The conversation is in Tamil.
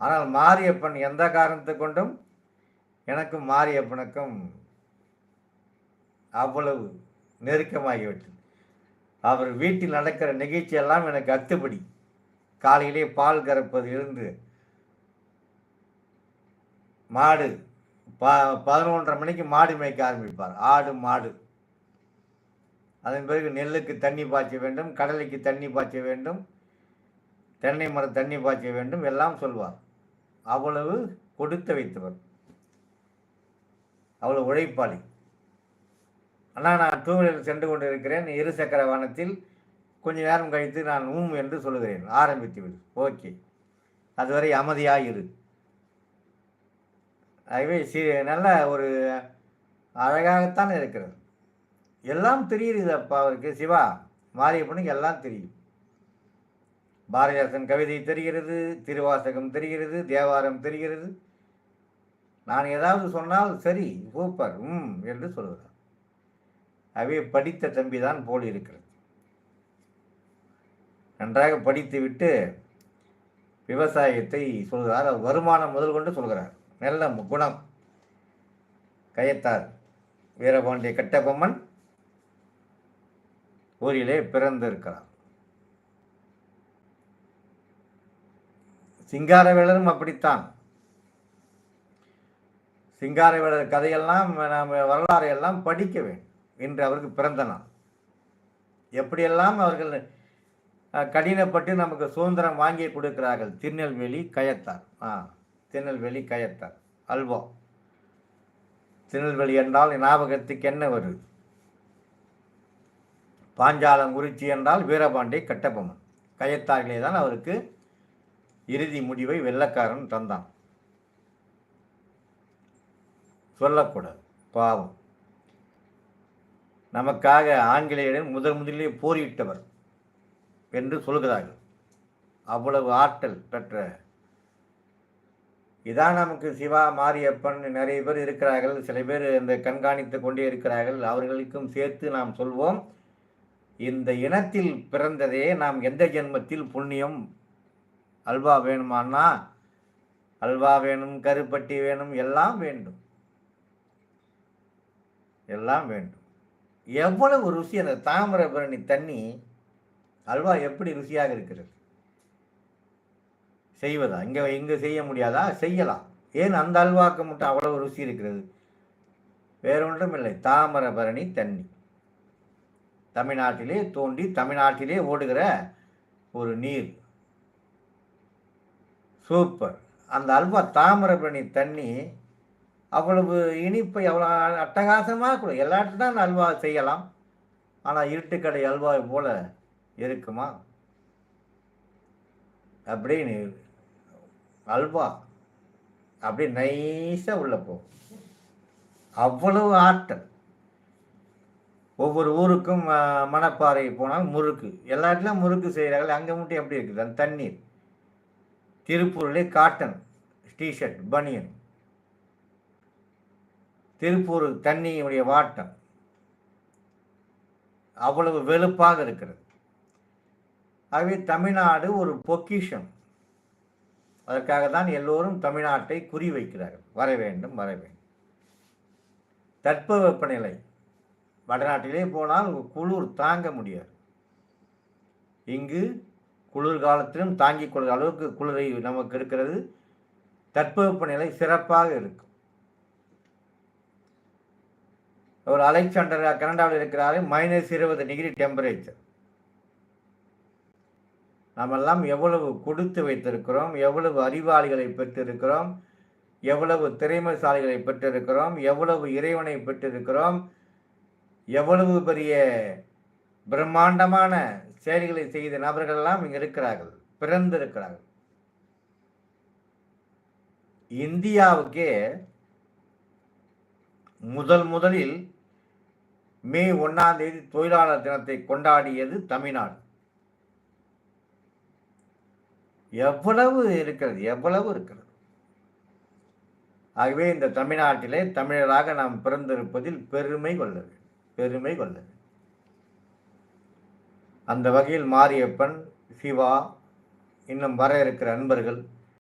ஆனால் மாரியப்பன் எந்த காரணத்தை கொண்டும் எனக்கும் மாரியப்பனுக்கும் அவ்வளவு நெருக்கமாகிவிட்டது. அவர் வீட்டில் நடக்கிற நிகழ்ச்சியெல்லாம் எனக்கு அத்துப்படி. காலையிலே பால் கறப்பது இருந்து மாடு 11:30 மணிக்கு மாடு மேய்க்க ஆரம்பிப்பார். ஆடு மாடு. அதன் பிறகு நெல்லுக்கு தண்ணி பாய்ச்ச வேண்டும், கடலைக்கு தண்ணி பாய்ச்ச வேண்டும், தென்னை மரம் தண்ணி பாய்ச்ச வேண்டும், எல்லாம் சொல்வார். அவ்வளவு கொடுத்து வைத்தவர், அவ்வளவு உழைப்பாளி. ஆனால் நான் டூவீலரில் சென்று கொண்டு இருக்கிறேன், இருசக்கர வாகனத்தில். கொஞ்ச நேரம் கழித்து நான் என்று சொல்லுகிறேன், ஆரம்பித்து விடு, ஓகே, அதுவரை அமைதியாக இரு. ஆகவே நல்ல ஒரு அழகாகத்தான் இருக்கிறது. எல்லாம் தெரியுது அப்பா அவருக்கு. சிவா மாரியப்பனுக்கு எல்லாம் தெரியும். பாரதிதாசன் கவிதை தெரிகிறது, திருவாசகம் தெரிகிறது, தேவாரம் தெரிகிறது. நான் ஏதாவது சொன்னால் சரி, சூப்பர், என்று சொல்கிறார். அவை படித்த தம்பி தான் போல் இருக்கிறது. நன்றாக படித்து விட்டு விவசாயத்தை சொல்கிறார். வருமானம் முதல் கொண்டு சொல்கிறார். நல்ல குணம். கயத்தார் வீரபாண்டிய கட்டபொம்மன் ஊரிலே பிறந்திருக்கிறார். சிங்காரவேலரும் அப்படித்தான். சிங்காரவேலர் கதையெல்லாம் நாம் வரலாறு எல்லாம் படிக்க வேண்டும். இன்று அவருக்கு பிறந்த நாள். எப்படியெல்லாம் அவர்கள் கடினப்பட்டு நமக்கு சுதந்திரம் வாங்கி கொடுக்கிறார்கள். திருநெல்வேலி கயத்தார். திருநெல்வேலி கயத்தார் அல்வா. திருநெல்வேலி என்றால் ஞாபகத்துக்கு என்ன வருது? பாஞ்சாலங்குறிச்சி என்றால் வீரபாண்டிய கட்டபொம்மன். கயத்தார்களே தான் அவருக்கு இறுதி முடிவை வெள்ளக்காரன் தந்தான். சொல்லக்கூடாது, பாவம். நமக்காக ஆங்கிலேயரிடம் முதலிலே போரிட்டவர் என்று சொல்கிறார்கள். அவ்வளவு ஆற்றல் பெற்ற இதான் நமக்கு சிவா மாரியப்பன். நிறைய பேர் இருக்கிறார்கள், சில பேர் இந்த கண்காணித்து கொண்டே இருக்கிறார்கள். அவர்களுக்கும் சேர்த்து நாம் சொல்வோம், இந்த இனத்தில் பிறந்ததே நாம் எந்த ஜென்மத்தில் புண்ணியம். அல்வா வேணுமானா அல்வா வேணும், கருப்பட்டி வேணும், எல்லாம் வேண்டும், எல்லாம் வேண்டும். எவ்வளவு ருசி! அந்த தாமிரபரணி தண்ணி அல்வா எப்படி ருசியாக இருக்கிறது. செய்வதா? இங்கே செய்ய முடியாதா? செய்யலாம். ஏன் அந்த அல்வாக்கு மட்டும் அவ்வளவு ருசி இருக்கிறது? வேறொன்றும் இல்லை, தாமிரபரணி தண்ணி. தமிழ்நாட்டிலே தோன்றி தமிழ்நாட்டிலே ஓடுகிற ஒரு நீர். சூப்பர். அந்த அல்வா தாமிரபரணி தண்ணி அவ்வளவு இனிப்பை அவ்வளோ அட்டகாசமாக கூட எல்லாத்தையும் தான் அல்வா செய்யலாம். ஆனால் இருட்டுக்கடை அல்வாவை போல இருக்குமா? அப்படின்னு அல்வா அப்படி நைஸாக உள்ள போகும். அவ்வளவு ஆற்றல். ஒவ்வொரு ஊருக்கும் மணப்பாறை போனால் முறுக்கு, எல்லா இடத்துலையும் முறுக்கு செய்கிறார்கள். அங்கே மட்டும் எப்படி இருக்குது அந்த தண்ணீர்? திருப்பூரிலே காட்டன் டிஷர்ட் பனியன், திருப்பூர் தண்ணியுடைய வாட்டம் அவ்வளவு வெளுப்பாக இருக்கிறது. ஆகவே தமிழ்நாடு ஒரு பொக்கிஷம். அதற்காக தான் எல்லோரும் தமிழ்நாட்டை குறி வைக்கிறார்கள். வர வேண்டும், வர வேண்டும். தட்பவெப்பநிலை வடநாட்டிலே போனால் குளிர் தாங்க முடியாது. இங்கு குளிர்காலத்திலும் தாங்கிக் கொள்கிற அளவுக்கு குளிரை நமக்கு இருக்கிறது. தட்பவெப்பநிலை சிறப்பாக இருக்கும். ஒரு அலெக்சாண்டர் கனடாவில் இருக்கிறாரு, -20 டெம்பரேச்சர். நாமெல்லாம் எவ்வளவு கொடுத்து வைத்திருக்கிறோம், எவ்வளவு அறிவாளிகளை பெற்றிருக்கிறோம், எவ்வளவு திறமைசாலிகளை பெற்றிருக்கிறோம், எவ்வளவு இறைவனை பெற்றிருக்கிறோம், எவ்வளவு பெரிய பிரம்மாண்டமான செயல்களை செய்த நபர்களெல்லாம் இங்கே இருக்கிறார்கள், பிறந்திருக்கிறார்கள். இந்தியாவுக்கே முதலில் மே 1 தொழிலாளர் தினத்தை கொண்டாடியது தமிழ்நாடு. எவ்வளவு இருக்கிறது, எவ்வளவு இருக்கிறது. ஆகவே இந்த தமிழ்நாட்டிலே தமிழராக நாம் பிறந்திருப்பதில் பெருமை கொள்ள வேண்டும், பெருமை கொள்ள வேண்டும். அந்த வகையில் மாரியப்பன், சிவா, இன்னும் வர இருக்கிற அன்பர்கள்